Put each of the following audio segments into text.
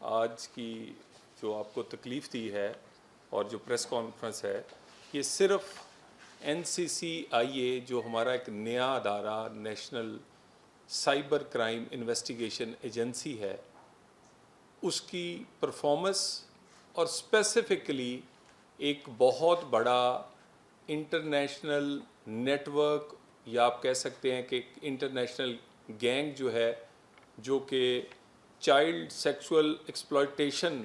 آج کی جو آپ کو تکلیف دی ہے اور جو پریس کانفرنس ہے یہ صرف NCCIA جو ہمارا ایک نیا ادارہ national cyber crime investigation agency ہے اس کی پرفارمنس اور اسپیسیفکلی ایک بہت بڑا انٹرنیشنل نیٹ ورک یا آپ کہہ سکتے ہیں کہ انٹرنیشنل گینگ جو ہے جو کہ چائلڈ سیکسول ایکسپلائٹیشن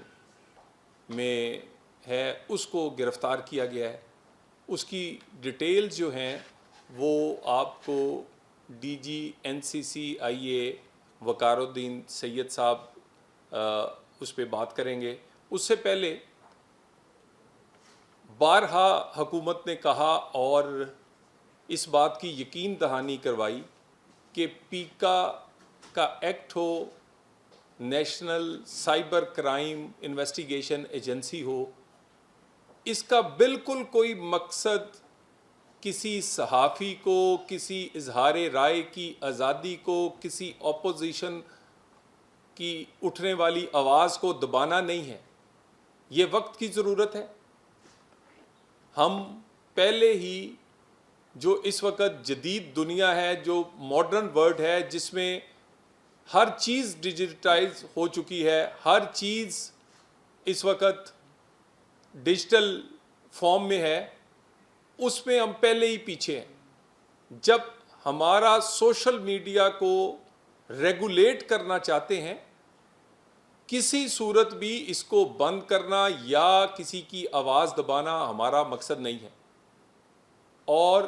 میں ہے اس کو گرفتار کیا گیا ہے. اس کی ڈیٹیلز جو ہیں وہ آپ کو DG NCCIA وقار الدین سید صاحب اس پہ بات کریں گے. اس سے پہلے بارہا حکومت نے کہا اور اس بات کی یقین دہانی کروائی کہ پیکا کا ایکٹ ہو، national cyber crime investigation agency ہو، اس کا بالکل کوئی مقصد کسی صحافی کو، کسی اظہار رائے کی آزادی کو، کسی اپوزیشن کی اٹھنے والی آواز کو دبانا نہیں ہے. یہ وقت کی ضرورت ہے. ہم پہلے ہی جو اس وقت جدید دنیا ہے، جو ماڈرن ورلڈ ہے، جس میں ہر چیز ڈیجیٹائز ہو چکی ہے، ہر چیز اس وقت ڈیجیٹل فارم میں ہے، اس میں ہم پہلے ہی پیچھے ہیں. جب ہمارا سوشل میڈیا کو ریگولیٹ کرنا چاہتے ہیں، کسی صورت بھی اس کو بند کرنا یا کسی کی آواز دبانا ہمارا مقصد نہیں ہے. اور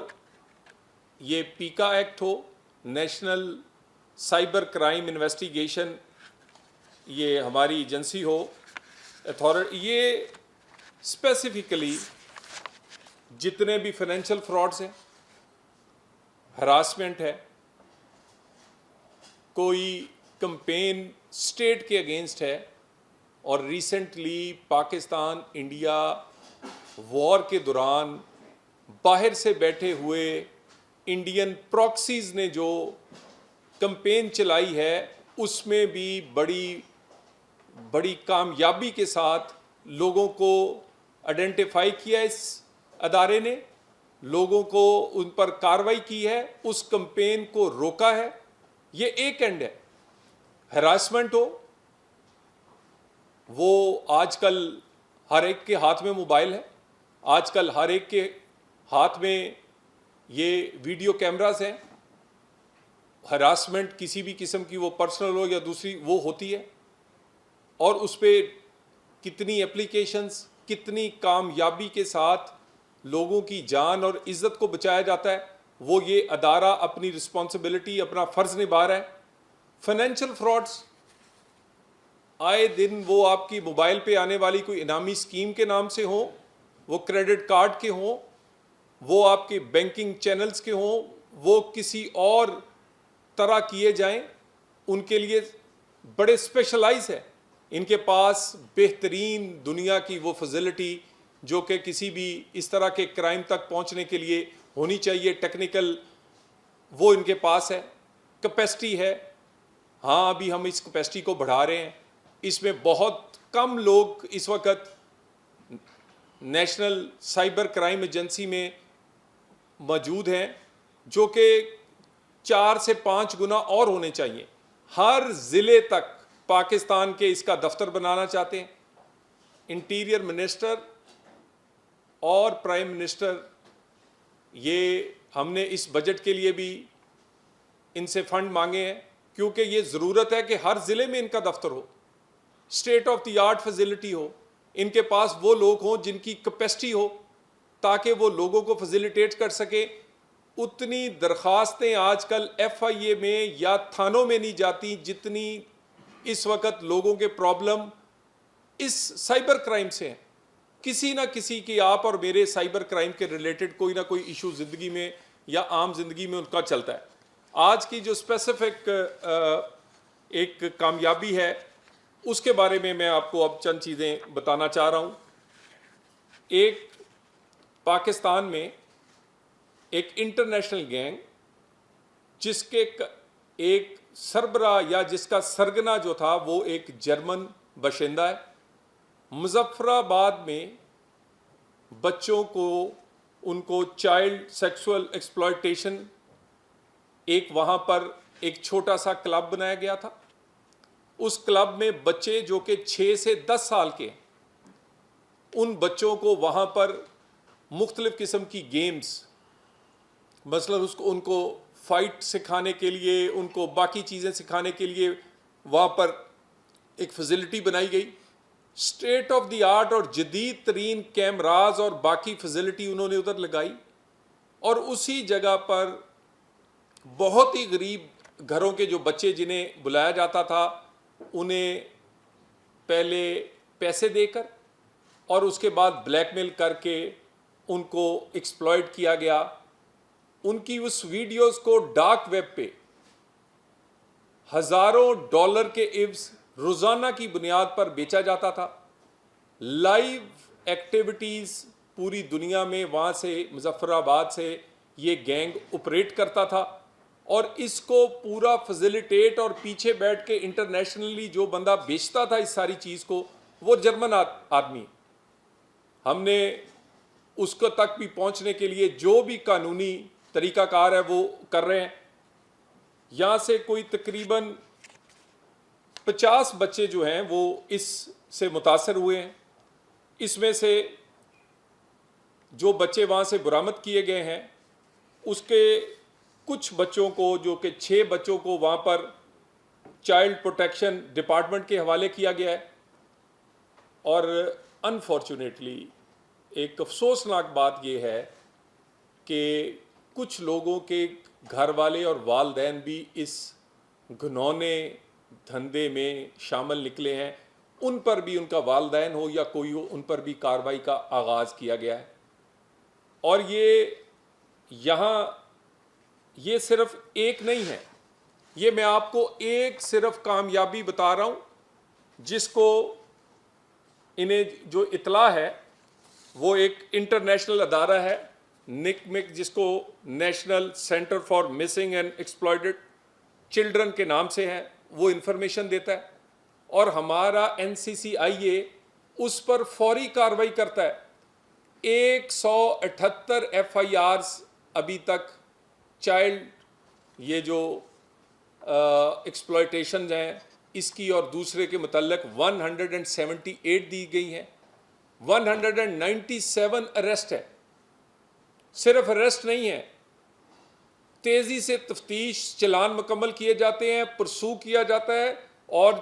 یہ پیکا ایکٹ ہو، نیشنل سائبر کرائم انویسٹیگیشن یہ ہماری ایجنسی ہو، یہ اسپیسیفکلی جتنے بھی فائنینشیل فراڈز ہیں، ہراسمنٹ ہے، کوئی کمپین اسٹیٹ کے اگینسٹ ہے، اور ریسنٹلی پاکستان انڈیا وار کے دوران باہر سے بیٹھے ہوئے انڈین پراکسیز نے جو کمپین چلائی ہے، اس میں بھی بڑی کامیابی کے ساتھ لوگوں کو آئیڈینٹیفائی کیا. اس ادارے نے لوگوں کو ان پر کارروائی کی ہے، اس کمپین کو روکا ہے. یہ ایک اینڈ ہے. ہراسمنٹ ہو، وہ آج کل ہر ایک کے ہاتھ میں موبائل ہے، آج کل ہر ایک کے ہاتھ میں یہ ویڈیو کیمراز ہیں. ہراسمنٹ کسی بھی قسم کی، وہ پرسنل ہو یا دوسری، وہ ہوتی ہے. اور اس پہ کتنی اپلیکیشنز، کتنی کامیابی کے ساتھ لوگوں کی جان اور عزت کو بچایا جاتا ہے، وہ یہ ادارہ اپنی رسپانسبلٹی، اپنا فرض نبھا رہا ہے. فائنینشیل فراڈز آئے دن، وہ آپ کی موبائل پہ آنے والی کوئی انعامی اسکیم کے نام سے ہوں، وہ کریڈٹ کارڈ کے ہوں، وہ آپ کے بینکنگ چینلز کے ہوں، وہ کسی اور طرح کیے جائیں، ان کے لیے بڑے اسپیشلائز ہے. ان کے پاس بہترین دنیا کی وہ فیسلٹی جو کہ کسی بھی اس طرح کے کرائم تک پہنچنے کے لیے ہونی چاہیے، ٹیکنیکل، وہ ان کے پاس ہے. کیپیسٹی ہے. ہاں، ابھی ہم اس کیپیسٹی کو بڑھا رہے ہیں. اس میں بہت کم لوگ اس وقت نیشنل سائبر کرائم ایجنسی میں موجود ہیں، جو کہ 4 سے 5 گنا اور ہونے چاہیے. ہر ضلع تک پاکستان کے اس کا دفتر بنانا چاہتے ہیں. انٹیریئر منسٹر اور پرائم منسٹر، یہ ہم نے اس بجٹ کے لیے بھی ان سے فنڈ مانگے ہیں، کیونکہ یہ ضرورت ہے کہ ہر ضلع میں ان کا دفتر ہو، state of the art facility ہو، ان کے پاس وہ لوگ ہوں جن کی کیپیسٹی ہو، تاکہ وہ لوگوں کو فیسیلیٹیٹ کر سکیں. اتنی درخواستیں آج کل FIA میں یا تھانوں میں نہیں جاتی جتنی اس وقت لوگوں کے پرابلم اس سائبر کرائم سے ہیں. کسی نہ کسی کی، آپ اور میرے، سائبر کرائم کے ریلیٹڈ کوئی نہ کوئی ایشو زندگی میں یا عام زندگی میں ان کا چلتا ہے. آج کی جو اسپیسیفک ایک کامیابی ہے، اس کے بارے میں آپ کو اب چند چیزیں بتانا چاہ رہا ہوں. ایک پاکستان میں ایک انٹرنیشنل گینگ جس کے ایک سربراہ یا جس کا سرگنا جو تھا وہ ایک جرمن باشندہ ہے. مظفر آباد میں بچوں کو ان کو چائلڈ سیکسول ایکسپلائٹیشن، ایک وہاں پر ایک چھوٹا سا کلب بنایا گیا تھا. اس کلب میں بچے جو کہ 6 سے 10 سال کے، ان بچوں کو وہاں پر مختلف قسم کی گیمز، مثلا ان کو فائٹ سکھانے کے لیے، ان کو باقی چیزیں سکھانے کے لیے وہاں پر ایک فیسلٹی بنائی گئی. اسٹیٹ آف دی آرٹ اور جدید ترین کیمراز اور باقی فیسلٹی انہوں نے ادھر لگائی. اور اسی جگہ پر بہت ہی غریب گھروں کے جو بچے جنہیں بلایا جاتا تھا، انہیں پہلے پیسے دے کر اور اس کے بعد بلیک میل کر کے ان کو ایکسپلائٹ کیا گیا. ان کی اس ویڈیوز کو ڈارک ویب پہ ہزاروں ڈالر کے عوض روزانہ کی بنیاد پر بیچا جاتا تھا. لائیو ایکٹیویٹیز پوری دنیا میں وہاں سے مظفر آباد سے یہ گینگ آپریٹ کرتا تھا. اور اس کو پورا فیسیلیٹیٹ اور پیچھے بیٹھ کے انٹرنیشنلی جو بندہ بیچتا تھا اس ساری چیز کو، وہ جرمن آدمی. ہم نے اس کو تک بھی پہنچنے کے لیے جو بھی قانونی طریقہ کار ہے وہ کر رہے ہیں. یہاں سے کوئی تقریباً 50 بچے جو ہیں وہ اس سے متاثر ہوئے ہیں. اس میں سے جو بچے وہاں سے برآمد کیے گئے ہیں، اس کے کچھ بچوں کو، جو کہ 6 بچوں کو وہاں پر چائلڈ پروٹیکشن ڈپارٹمنٹ کے حوالے کیا گیا ہے. اور انفارچونیٹلی ایک افسوسناک بات یہ ہے کہ کچھ لوگوں کے گھر والے اور والدین بھی اس گھنونے دھندے میں شامل نکلے ہیں. ان پر بھی، ان کا والدین ہو یا کوئی ہو، ان پر بھی کارروائی کا آغاز کیا گیا ہے. اور یہ صرف ایک نہیں ہے، یہ میں آپ کو ایک صرف کامیابی بتا رہا ہوں جس کو انہیں جو اطلاع ہے، وہ ایک انٹرنیشنل ادارہ ہے NICMEC، جس کو national centre for missing and exploited children کے نام سے ہے، وہ انفارمیشن دیتا ہے. اور ہمارا NCCIA اس پر فوری کارروائی کرتا ہے. 178 FIRs ابھی تک چائلڈ یہ جو ایکسپلائٹیشن ہیں اس کی اور دوسرے کے متعلق 178 دی گئی ہیں. 197 اریسٹ ہے. صرف اریسٹ نہیں ہے، تیزی سے تفتیش، چلان مکمل کیے جاتے ہیں، پرسو کیا جاتا ہے. اور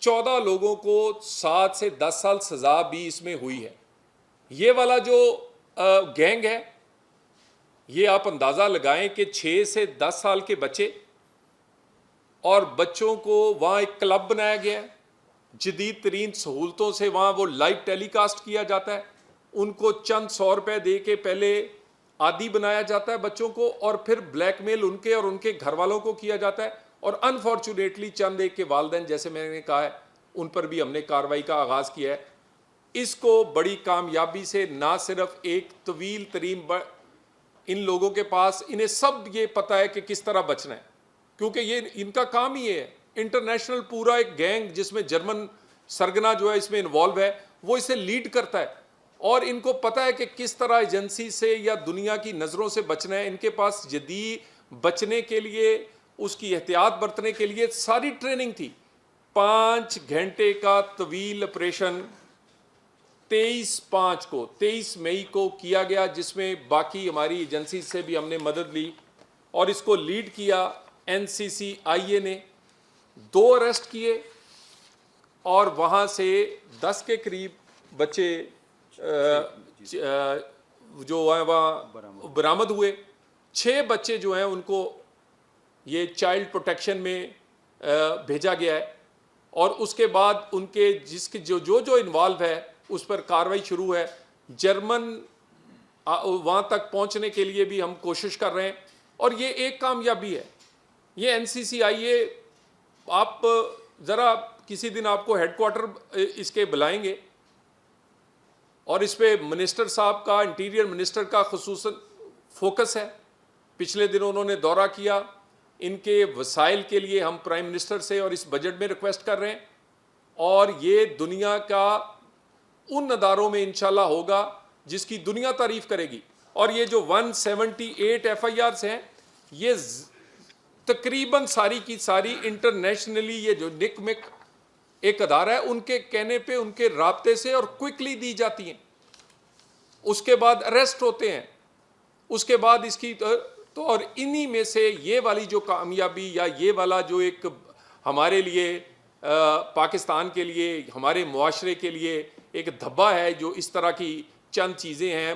14 لوگوں کو 7 سے 10 سال سزا بھی اس میں ہوئی ہے. یہ والا جو گینگ ہے، یہ آپ اندازہ لگائیں کہ 6 سے 10 سال کے بچے، اور بچوں کو وہاں ایک کلب بنایا گیا ہے، جدید ترین سہولتوں سے وہاں وہ لائیو ٹیلی کاسٹ کیا جاتا ہے. ان کو چند 100 روپے دے کے پہلے عادی بنایا جاتا ہے بچوں کو، اور پھر بلیک میل ان کے اور ان کے گھر والوں کو کیا جاتا ہے. اور انفارچونیٹلی چند ایک کے والدین، جیسے میں نے کہا ہے، ان پر بھی ہم نے کارروائی کا آغاز کیا ہے. اس کو بڑی کامیابی سے نہ صرف ایک طویل ترین ان لوگوں کے پاس، انہیں سب یہ پتہ ہے کہ کس طرح بچنا ہے، کیونکہ یہ ان کا کام ہی ہے. انٹرنیشنل پورا ایک گینگ جس میں جرمن سرگنا جو ہے اس میں انوالو ہے، وہ اسے لیڈ کرتا ہے. اور ان کو پتہ ہے کہ کس طرح ایجنسی سے یا دنیا کی نظروں سے بچنا ہے. ان کے پاس جدید بچنے کے لیے، اس کی احتیاط برتنے کے لیے ساری ٹریننگ تھی. 5 گھنٹے کا طویل آپریشن 23 مئی کو کیا گیا، جس میں باقی ہماری ایجنسی سے بھی ہم نے مدد لی. اور اس کو لیڈ کیا NCCIA نے. 2 اریسٹ کیے اور وہاں سے 10 کے قریب بچے جو ہیں وہاں برآمد ہوئے. 6 بچے جو ہیں ان کو یہ چائلڈ پروٹیکشن میں بھیجا گیا ہے. اور اس کے بعد ان کے جو انوالو ہے اس پر کارروائی شروع ہے. جرمن وہاں تک پہنچنے کے لیے بھی ہم کوشش کر رہے ہیں. اور یہ ایک کامیابی ہے. یہ NCCIA، آپ ذرا کسی دن آپ کو ہیڈ کوارٹر اس کے بلائیں گے، اور اس پہ منسٹر صاحب کا، انٹیریئر منسٹر کا خصوصاً فوکس ہے. پچھلے دن انہوں نے دورہ کیا. ان کے وسائل کے لیے ہم پرائم منسٹر سے اور اس بجٹ میں ریکویسٹ کر رہے ہیں اور یہ دنیا کا ان اداروں میں انشاءاللہ ہوگا جس کی دنیا تعریف کرے گی. اور یہ جو 178 ایف آئی آرز ہیں یہ تقریباً ساری کی ساری انٹرنیشنلی یہ جو نک مک ایک ادارہ ہے ان کے کہنے پہ ان کے رابطے سے اور کوئکلی دی جاتی ہیں, اس کے بعد اریسٹ ہوتے ہیں, اس کے بعد اس کی تو اور انہی میں سے یہ والی جو کامیابی یا یہ والا جو ایک ہمارے لیے پاکستان کے لیے ہمارے معاشرے کے لیے ایک دھبا ہے جو اس طرح کی چند چیزیں ہیں,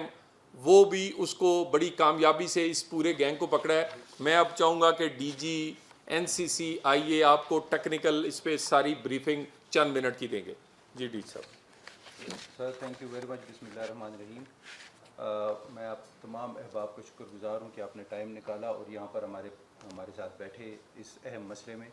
وہ بھی اس کو بڑی کامیابی سے اس پورے گینگ کو پکڑا ہے. میں اب چاہوں گا کہ ڈی جی این سی سی آئیے آپ کو ٹیکنیکل اس پہ ساری بریفنگ چند منٹ کی دیں گے. جی ڈی صاحب. سر تھینک یو ویری مچ. بسم اللہ الرحمن الرحیم. میں آپ تمام احباب کا شکر گزار ہوں کہ آپ نے ٹائم نکالا اور یہاں پر ہمارے ساتھ بیٹھے اس اہم مسئلے میں.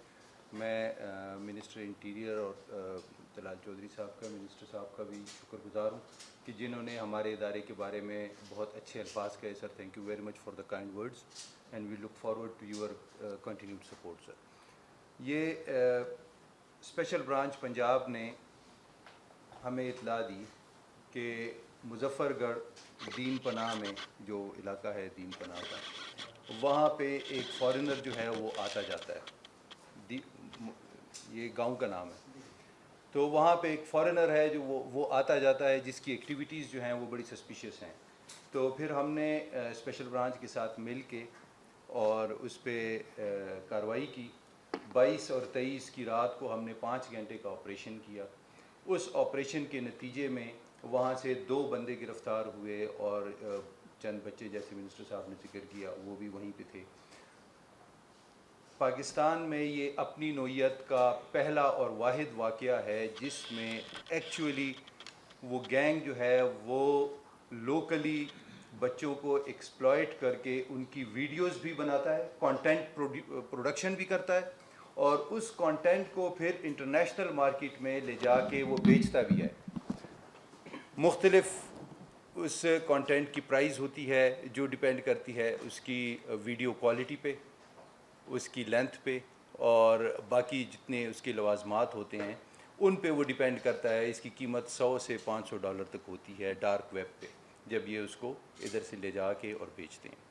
میں منسٹر انٹیریئر اور طلال چودھری صاحب کا, منسٹر صاحب کا بھی شکر گزار ہوں کہ جنہوں نے ہمارے ادارے کے بارے میں بہت اچھے الفاظ کہے. Sir thank you very much for the kind words and we look forward to your continued support. Sir یہ اسپیشل برانچ پنجاب نے ہمیں اطلاع دی کہ مظفر گڑھ دین پناہ میں جو علاقہ ہے دین پناہ کا, وہاں پہ ایک فارنر جو ہے وہ آتا جاتا ہے. یہ گاؤں کا نام ہے. تو وہاں پہ ایک فارنر ہے جو وہ آتا جاتا ہے جس کی ایکٹیویٹیز جو ہیں وہ بڑی سسپیشیس ہیں. تو پھر ہم نے اسپیشل برانچ کے ساتھ مل کے اور اس پہ کارروائی کی. 22 اور 23 کی رات کو ہم نے 5 گھنٹے کا آپریشن کیا. اس آپریشن کے نتیجے میں وہاں سے 2 بندے گرفتار ہوئے اور چند بچے جیسے منسٹر صاحب نے ذکر کیا وہ بھی وہیں پہ تھے. پاکستان میں یہ اپنی نوعیت کا پہلا اور واحد واقعہ ہے جس میں ایکچولی وہ گینگ جو ہے وہ لوکلی بچوں کو ایکسپلائٹ کر کے ان کی ویڈیوز بھی بناتا ہے, کانٹینٹ پروڈکشن بھی کرتا ہے اور اس کانٹینٹ کو پھر انٹرنیشنل مارکیٹ میں لے جا کے وہ بیچتا بھی ہے. مختلف اس کانٹینٹ کی پرائز ہوتی ہے جو ڈیپینڈ کرتی ہے اس کی ویڈیو کوالٹی پہ, اس کی لینتھ پہ اور باقی جتنے اس کے لوازمات ہوتے ہیں ان پہ وہ ڈیپینڈ کرتا ہے. اس کی قیمت $100 سے $500 تک ہوتی ہے ڈارک ویب پہ جب یہ اس کو ادھر سے لے جا کے اور بیچتے ہیں.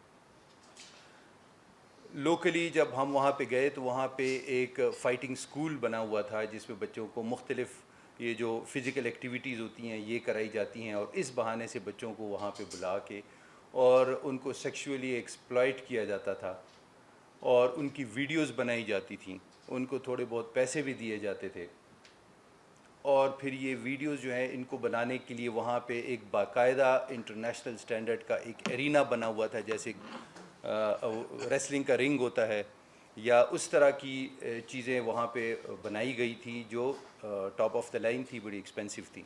لوکلی جب ہم وہاں پہ گئے تو وہاں پہ ایک فائٹنگ سکول بنا ہوا تھا جس میں بچوں کو مختلف یہ جو فزیکل ایکٹیویٹیز ہوتی ہیں یہ کرائی جاتی ہیں اور اس بہانے سے بچوں کو وہاں پہ بلا کے اور ان کو سیکشولی ایکسپلائٹ کیا جاتا تھا اور ان کی ویڈیوز بنائی جاتی تھیں. ان کو تھوڑے بہت پیسے بھی دیے جاتے تھے اور پھر یہ ویڈیوز جو ہیں ان کو بنانے کے لیے وہاں پہ ایک باقاعدہ انٹرنیشنل سٹینڈرڈ کا ایک ایرینا بنا ہوا تھا جیسے ریسلنگ کا رنگ ہوتا ہے یا اس طرح کی چیزیں وہاں پہ بنائی گئی تھی جو ٹاپ آف دا لائن تھی, بڑی ایکسپینسو تھی.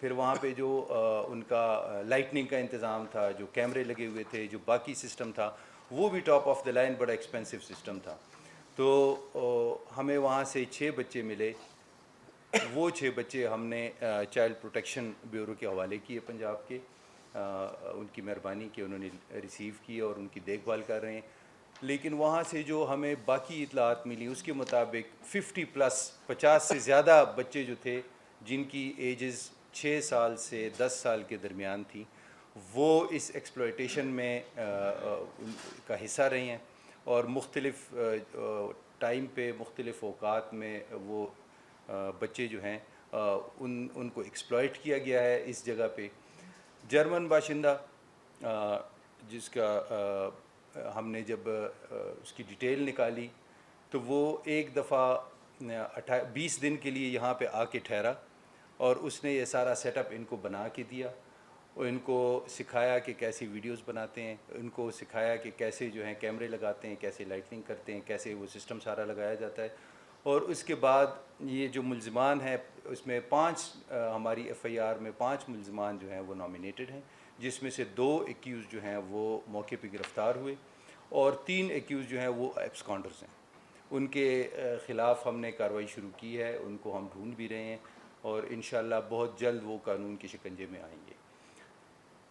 پھر وہاں پہ جو ان کا لائٹننگ کا انتظام تھا, جو کیمرے لگے ہوئے تھے, جو باقی سسٹم تھا وہ بھی ٹاپ آف دا لائن بڑا ایکسپینسو سسٹم تھا. تو ہمیں وہاں سے 6 بچے ملے. وہ 6 بچے ہم نے چائلڈ پروٹیکشن بیورو کے حوالے کیے پنجاب کے. ان کی مہربانی کہ انہوں نے ریسیو کی اور ان کی دیکھ بھال کر رہے ہیں. لیکن وہاں سے جو ہمیں باقی اطلاعات ملی اس کے مطابق 50 سے زیادہ بچے جو تھے جن کی ایجز 6 سال سے 10 سال کے درمیان تھی وہ اس ایکسپلائٹیشن میں کا حصہ رہے ہیں اور مختلف ٹائم پہ مختلف اوقات میں وہ بچے جو ہیں ان کو ایکسپلائٹ کیا گیا ہے. اس جگہ پہ جرمن باشندہ جس کا ہم نے جب اس کی ڈیٹیل نکالی تو وہ ایک دفعہ 20 دن کے لیے یہاں پہ آ کے ٹھہرا اور اس نے یہ سارا سیٹ اپ ان کو بنا کے دیا اور ان کو سکھایا کہ کیسی ویڈیوز بناتے ہیں, ان کو سکھایا کہ کیسے جو ہیں کیمرے لگاتے ہیں, کیسے لائٹنگ کرتے ہیں, کیسے وہ سسٹم سارا لگایا جاتا ہے. اور اس کے بعد یہ جو ملزمان ہیں اس میں 5 ہماری ایف آئی آر میں 5 ملزمان جو ہیں وہ نامینیٹڈ ہیں جس میں سے 2 ایکیوز جو ہیں وہ موقع پہ گرفتار ہوئے اور 3 ایکیوز جو ہیں وہ ایبسکانڈرز ہیں. ان کے خلاف ہم نے کارروائی شروع کی ہے, ان کو ہم ڈھونڈ بھی رہے ہیں اور انشاءاللہ بہت جلد وہ قانون کے شکنجے میں آئیں گے.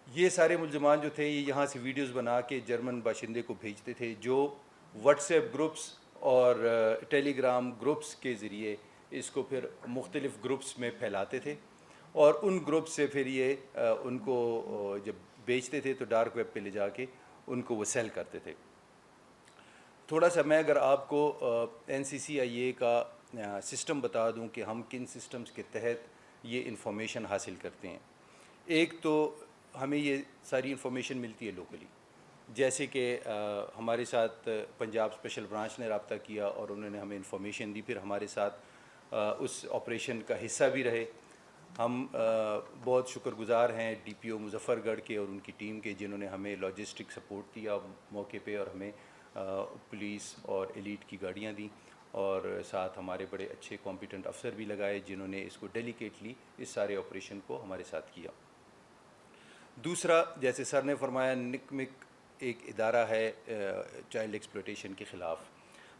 یہ سارے ملزمان جو تھے یہ یہاں سے ویڈیوز بنا کے جرمن باشندے کو بھیجتے تھے جو واٹس ایپ گروپس اور ٹیلی گرام گروپس کے ذریعے اس کو پھر مختلف گروپس میں پھیلاتے تھے اور ان گروپ سے پھر یہ ان کو جب بیچتے تھے تو ڈارک ویب پہ لے جا کے ان کو وہ سیل کرتے تھے. تھوڑا سا میں اگر آپ کو NCCIA کا سسٹم بتا دوں کہ ہم کن سسٹمز کے تحت یہ انفارمیشن حاصل کرتے ہیں. ایک تو ہمیں یہ ساری انفارمیشن ملتی ہے لوکلی, جیسے کہ ہمارے ساتھ پنجاب اسپیشل برانچ نے رابطہ کیا اور انہوں نے ہمیں انفارمیشن دی, پھر ہمارے ساتھ اس آپریشن کا حصہ بھی رہے. ہم بہت شکر گزار ہیں DPO مظفر گڑھ کے اور ان کی ٹیم کے, جنہوں نے ہمیں لاجسٹک سپورٹ دیا موقع پہ اور ہمیں پولیس اور ایلیٹ کی گاڑیاں دیں اور ساتھ ہمارے بڑے اچھے کمپیٹنٹ افسر بھی لگائے جنہوں نے اس کو ڈیلیکیٹلی اس سارے آپریشن کو ہمارے ساتھ کیا. دوسرا, جیسے سر نے فرمایا, نکمک ایک ادارہ ہے چائلڈ ایکسپلوٹیشن کے خلاف.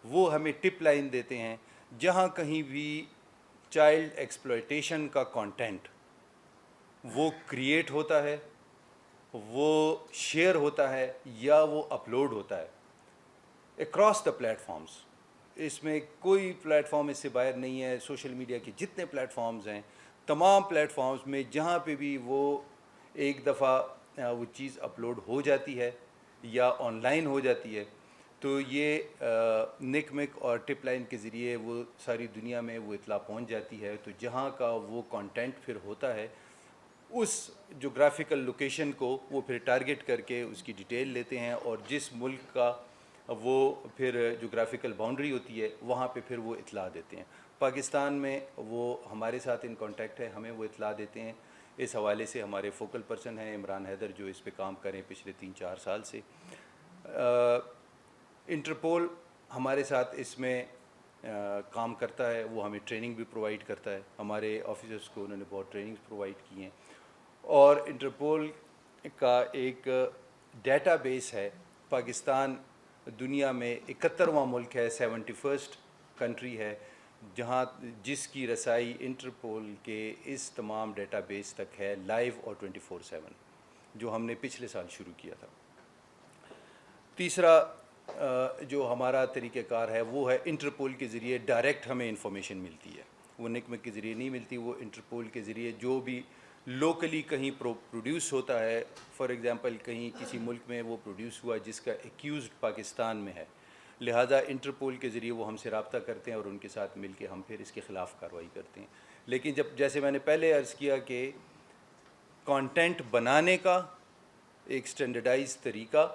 وہ ہمیں ٹپ لائن دیتے ہیں جہاں کہیں بھی چائلڈ ایکسپلوٹیشن کا کانٹینٹ وہ کریٹ ہوتا ہے, وہ شیئر ہوتا ہے یا وہ اپلوڈ ہوتا ہے اکراس دا پلیٹ فارمز. اس میں کوئی پلیٹ فارم اس سے باہر نہیں ہے. سوشل میڈیا کے جتنے پلیٹ فارمز ہیں, تمام پلیٹ فارمز میں جہاں پہ بھی وہ ایک دفعہ وہ چیز اپلوڈ ہو جاتی ہے یا آن لائن ہو جاتی ہے تو یہ نکمک اور ٹپ لائن کے ذریعے وہ ساری دنیا میں وہ اطلاع پہنچ جاتی ہے. تو جہاں کا وہ کانٹینٹ پھر ہوتا ہے اس جغرافیکل لوکیشن کو وہ پھر ٹارگٹ کر کے اس کی ڈیٹیل لیتے ہیں اور جس ملک کا وہ پھر جغرافیکل باؤنڈری ہوتی ہے وہاں پہ پھر وہ اطلاع دیتے ہیں. پاکستان میں وہ ہمارے ساتھ ان کانٹیکٹ ہے, ہمیں وہ اطلاع دیتے ہیں. اس حوالے سے ہمارے فوکل پرسن ہیں عمران حیدر جو اس پہ کام کریں پچھلے 3-4 سال سے. انٹرپول ہمارے ساتھ اس میں کام کرتا ہے, وہ ہمیں ٹریننگ بھی پرووائڈ کرتا ہے. ہمارے آفیسرس کو انہوں نے بہت ٹریننگز پرووائڈ کی ہیں. اور انٹرپول کا ایک ڈیٹا بیس ہے. پاکستان دنیا میں 71واں ملک ہے, 71st کنٹری ہے جہاں جس کی رسائی انٹرپول کے اس تمام ڈیٹا بیس تک ہے لائیو اور 24/7, جو ہم نے پچھلے سال شروع کیا تھا. تیسرا جو ہمارا طریقہ کار ہے وہ ہے انٹرپول کے ذریعے ڈائریکٹ ہمیں انفارمیشن ملتی ہے. وہ نکمک کے ذریعے نہیں ملتی, وہ انٹرپول کے ذریعے جو بھی لوکلی کہیں پروڈیوس ہوتا ہے. فار ایگزامپل کہیں کسی ملک میں وہ پروڈیوس ہوا جس کا ایکیوزڈ پاکستان میں ہے, لہٰذا انٹرپول کے ذریعے وہ ہم سے رابطہ کرتے ہیں اور ان کے ساتھ مل کے ہم پھر اس کے خلاف کارروائی کرتے ہیں. لیکن جیسے میں نے پہلے عرض کیا کہ کانٹینٹ بنانے کا ایک سٹینڈرڈائز طریقہ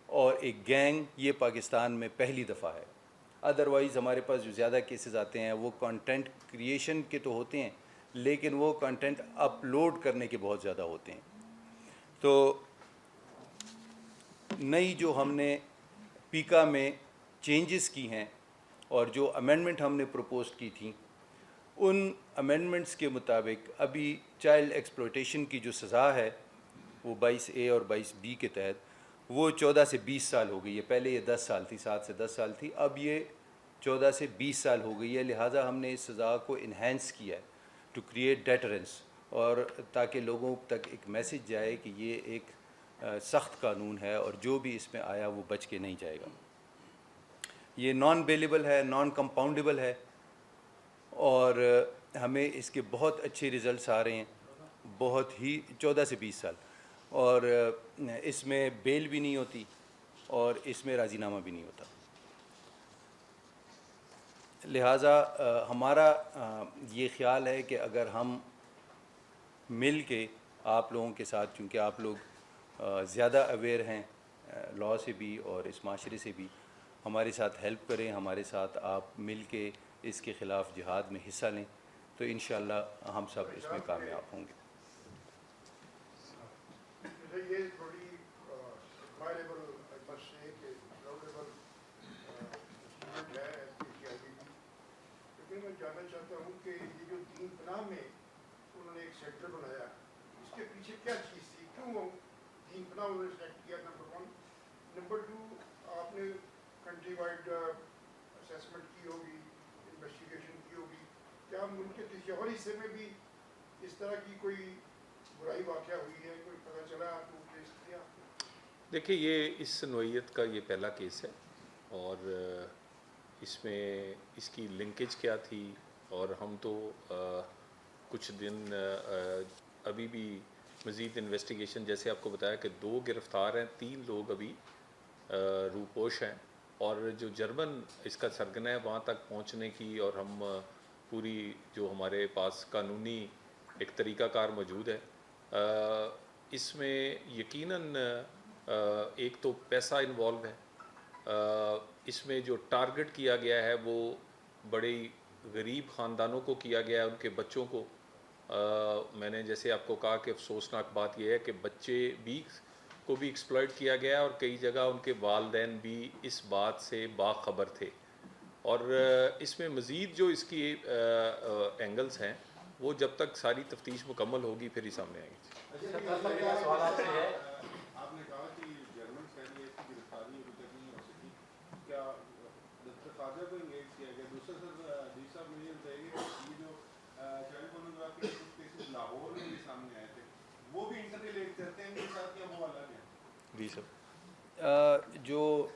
اور ایک گینگ یہ پاکستان میں پہلی دفعہ ہے. ادروائز ہمارے پاس جو زیادہ کیسز آتے ہیں وہ کانٹینٹ کریشن کے تو ہوتے ہیں لیکن وہ کانٹینٹ اپلوڈ کرنے کے بہت زیادہ ہوتے ہیں. تو نئی جو ہم نے پیکا میں چینجز کی ہیں اور جو امینڈمنٹ ہم نے پروپوز کی تھیں ان امینڈمنٹس کے مطابق ابھی چائلڈ ایکسپلوٹیشن کی جو سزا ہے وہ 22A اور 22B کے تحت وہ 14 سے 20 سال ہو گئی ہے. پہلے یہ 10 سال تھی, 7 سے 10 سال تھی, اب یہ 14 سے 20 سال ہو گئی ہے. لہٰذا ہم نے اس سزا کو انہینس کیا ہے ٹو کریٹ ڈیٹرنس, اور تاکہ لوگوں تک ایک میسج جائے کہ یہ ایک سخت قانون ہے اور جو بھی اس میں آیا وہ بچ کے نہیں جائے گا. یہ نان بیلیبل ہے, نان کمپاؤنڈیبل ہے اور ہمیں اس کے بہت اچھے ریزلٹس آ رہے ہیں. بہت ہی 14 سے 20 سال, اور اس میں بیل بھی نہیں ہوتی اور اس میں راضی نامہ بھی نہیں ہوتا. لہٰذا ہمارا یہ خیال ہے کہ اگر ہم مل کے آپ لوگوں کے ساتھ, چونکہ آپ لوگ زیادہ اویئر ہیں لاء سے بھی اور اس معاشرے سے بھی, ہمارے ساتھ ہیلپ کریں, ہمارے ساتھ آپ مل کے اس کے خلاف جہاد میں حصہ لیں تو انشاءاللہ ہم سب اس میں کامیاب ہوں گے. یہ تھوڑی ایڈمائریبل ہے کہ لاؤڈیبل اچیومنٹ ہے NCCIA کی, لیکن میں جاننا چاہتا ہوں کہ یہ جو دین پناہ میں انہوں نے ایک سیکٹر بنایا اس کے پیچھے کیا چیز تھی, کیوں وہ دین پناہ انہوں نے سلیکٹ کیا, نمبر 1. نمبر 2, آپ نے کنٹری وائڈ اسیسمنٹ کی ہوگی, انویسٹیگیشن کی ہوگی, کیا ملک کے کسی اور حصے میں بھی اس طرح کی کوئی برائی واقعہ ہوئی ہے, کوئی پتہ چلا آپ کو کیس کیا؟ دیکھیں یہ اس نوعیت کا یہ پہلا کیس ہے اور اس میں اس کی لنکیج کیا تھی, اور ہم تو کچھ دن ابھی بھی مزید انویسٹیگیشن، جیسے آپ کو بتایا کہ 2 گرفتار ہیں، 3 لوگ ابھی روپوش ہیں، اور جو جرمن اس کا سرگنا ہے وہاں تک پہنچنے کی، اور ہم پوری جو ہمارے پاس قانونی ایک طریقہ کار موجود ہے، اس میں یقیناً ایک تو پیسہ انوالو ہے، اس میں جو ٹارگٹ کیا گیا ہے وہ بڑے غریب خاندانوں کو کیا گیا ہے، ان کے بچوں کو۔ میں نے جیسے آپ کو کہا کہ افسوسناک بات یہ ہے کہ بچے بھی کو بھی ایکسپلائٹ کیا گیا، اور کئی جگہ ان کے والدین بھی اس بات سے باخبر تھے، اور اس میں مزید جو اس کی اینگلز ہیں وہ جب تک ساری تفتیش مکمل ہوگی پھر ہی سامنے آئیں گی۔ سوال آپ سے ہے، آپ نے کہا کہ جرمن سینیٹ کی گرفتاری ابھی تک نہیں ہو سکی، کیا دفتر خارجہ کو انگیج کیا گیا؟ دوسرا سر ڈی صاحب مجھے بتائیے کہ یہ جو چائلڈ پورنوگرافی کے کچھ کیسز لاہور میں بھی سامنے آئے تھے، وہ بھی انٹر ریلیٹ کرتے ہیں ان کے ساتھ یا وہ الگ ہیں؟ جی سر، جو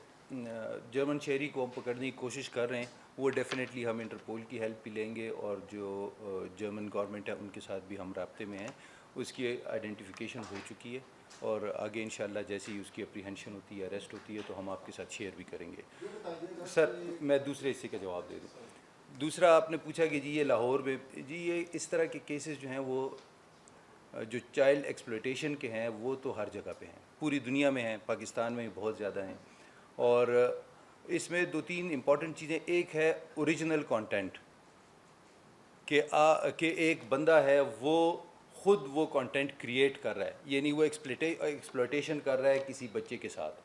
جرمن شہری کو ہم پکڑنے کی کوشش کر رہے ہیں وہ ڈیفینیٹلی ہم انٹرپول کی ہیلپ بھی لیں گے، اور جو جرمن گورنمنٹ ہے ان کے ساتھ بھی ہم رابطے میں ہیں، اس کی آئیڈینٹیفیکیشن ہو چکی ہے، اور آگے انشاءاللہ جیسے ہی اس کی اپریہنشن ہوتی ہے، اریسٹ ہوتی ہے، تو ہم آپ کے ساتھ شیئر بھی کریں گے۔ سر میں دوسرے حصے کا جواب دے دوں۔ دوسرا آپ نے پوچھا کہ جی یہ لاہور میں، جی یہ اس طرح کے کیسز جو ہیں وہ جو چائلڈ ایکسپلوٹیشن کے ہیں وہ تو ہر جگہ پہ ہیں، پوری دنیا میں ہیں، پاکستان میں بہت زیادہ ہیں، اور اس میں 2-3 امپورٹنٹ چیزیں۔ ایک ہے اوریجنل کانٹینٹ، کہ ایک بندہ ہے وہ خود وہ کانٹینٹ کریٹ کر رہا ہے، یعنی وہ ایکسپلوٹیشن کر رہا ہے کسی بچے کے ساتھ،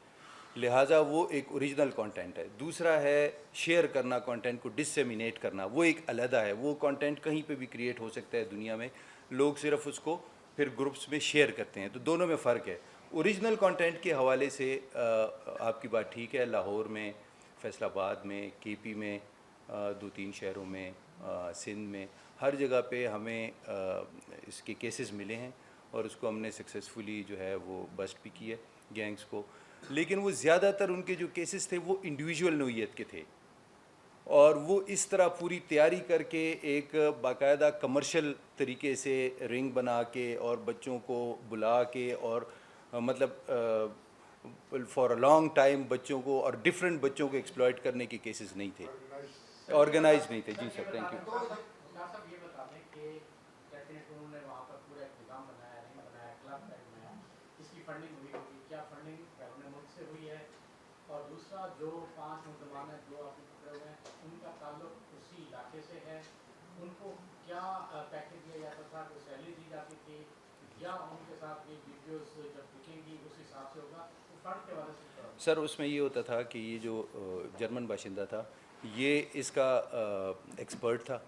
لہٰذا وہ ایک اوریجنل کانٹینٹ ہے۔ دوسرا ہے شیئر کرنا، کانٹینٹ کو ڈسیمینیٹ کرنا، وہ ایک علیحدہ ہے، وہ کانٹینٹ کہیں پہ بھی کریٹ ہو سکتا ہے دنیا میں، لوگ صرف اس کو پھر گروپس میں شیئر کرتے ہیں، تو دونوں میں فرق ہے۔ اوریجنل کانٹینٹ کے حوالے سے آپ کی بات ٹھیک ہے، لاہور میں، فیصل آباد میں، کے پی میں، 2-3 شہروں میں، سندھ میں، ہر جگہ پہ ہمیں اس کے کیسز ملے ہیں، اور اس کو ہم نے سکسیزفلی جو ہے وہ بسٹ بھی کیا گینگز کو، لیکن وہ زیادہ تر ان کے جو کیسز تھے وہ انڈیویجول نوعیت کے تھے، اور وہ اس طرح پوری تیاری کر کے ایک باقاعدہ کمرشل طریقے سے رنگ بنا کے اور بچوں کو بلا کے، اور مطلب فار اے لانگ ٹائم بچوں کو اور ڈفرینٹ بچوں کو ایکسپلائٹ کرنے کے کیسز نہیں تھے، آرگنائز نہیں تھے۔ جی سر، تھینک یو۔ صاحب یہ بتا دیں کہ ڈیفینیٹ انہوں نے وہاں پر پورا ایک نظام بنایا، رنگ بنایا، کلب بنایا، اس کی فنڈنگ ہوئی ہوگی، کیا فنڈنگ بیرون ملک سے ہوئی ہے؟ اور دوسرا جو 5 مسلمان ہیں جو آپ نے پکڑے ہوئے ہیں ان کا تعلق اسی علاقے سے ہے، ان کو کیا پیکیج دیا جاتا تھا، کوئی سیلری دی جاتی تھی، یا ان کے ساتھ یہ ویڈیوز جب دکھیں گی اس حساب سے ہوگا؟ تو فنڈ کے والے سے سر اس میں یہ ہوتا تھا کہ یہ جو جرمن باشندہ تھا یہ اس کا ایکسپرٹ تھا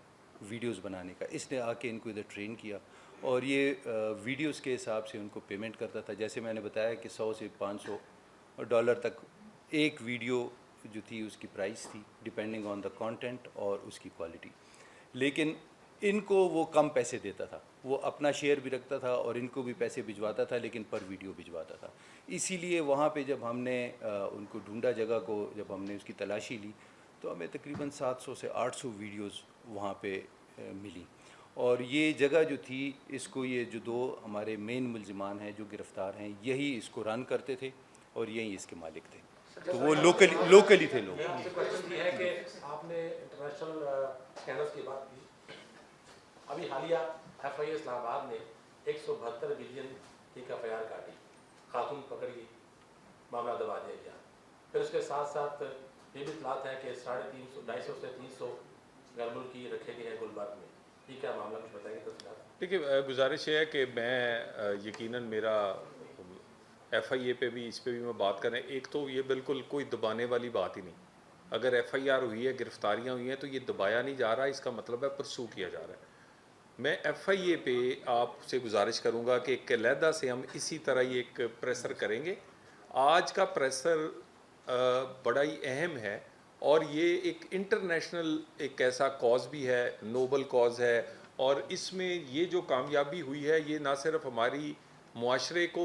ویڈیوز بنانے کا، اس نے آ کے ان کو ادھر ٹرین کیا، اور یہ ویڈیوز کے حساب سے ان کو پیمنٹ کرتا تھا۔ جیسے میں نے بتایا کہ $100 سے $500 تک ایک ویڈیو جو تھی اس کی پرائس تھی، ڈپینڈنگ آن دا کانٹینٹ اور اس کی کوالٹی، لیکن ان کو وہ کم پیسے دیتا تھا، وہ اپنا شیئر بھی رکھتا تھا اور ان کو بھی پیسے بھجواتا تھا، لیکن پر ویڈیو بھجواتا تھا۔ اسی لیے وہاں پہ جب ہم نے ان کو ڈھونڈا، جگہ کو جب ہم نے اس کی تلاشی لی، تو ہمیں تقریباً 700 سے 800 ویڈیوز وہاں پہ ملی، اور یہ جگہ جو تھی اس کو یہ جو 2 ہمارے مین ملزمان ہیں جو گرفتار ہیں یہی اس کو رن کرتے تھے اور یہی اس کے مالک تھے، تو وہ لوکلی تھے لوگ۔ آپ سے کوشچن یہ ہے کہ آپ نے انٹرنیشنل اسکینرز کی بات کی، ابھی حالیہ ایف آئی اے اسلام آباد نے 172 بلین کی FIR کاٹی، خاتون پکڑ گئی، معاملہ دبا دیا گیا، پھر اس کے ساتھ ساتھ یہ بھی اطلاعات ہے کہ 250 سے 300 غیر ملکی رکھے گئے ہیں گلبرگ میں، یہ کیا معاملہ کچھ بتائیں گے تفصیلات؟ دیکھیے گزارش یہ ہے کہ میں یقیناً میرا FIA پہ بھی اس پہ بھی میں بات کریں، ایک تو یہ بالکل کوئی دبانے والی بات ہی نہیں، اگر FIR ہوئی ہے، گرفتاریاں ہوئی ہیں تو یہ دبایا نہیں جا رہا، اس کا مطلب ہے پرسو کیا جا رہا ہے۔ میں FIA پہ آپ سے گزارش کروں گا کہ ایک علیحدہ سے ہم اسی طرح یہ ایک پریسر کریں گے۔ آج کا پریسر بڑا ہی اہم ہے، اور یہ ایک انٹرنیشنل ایک ایسا کاز بھی ہے، نوبل کاز ہے، اور اس میں یہ جو کامیابی ہوئی ہے یہ نہ صرف ہماری معاشرے کو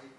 IP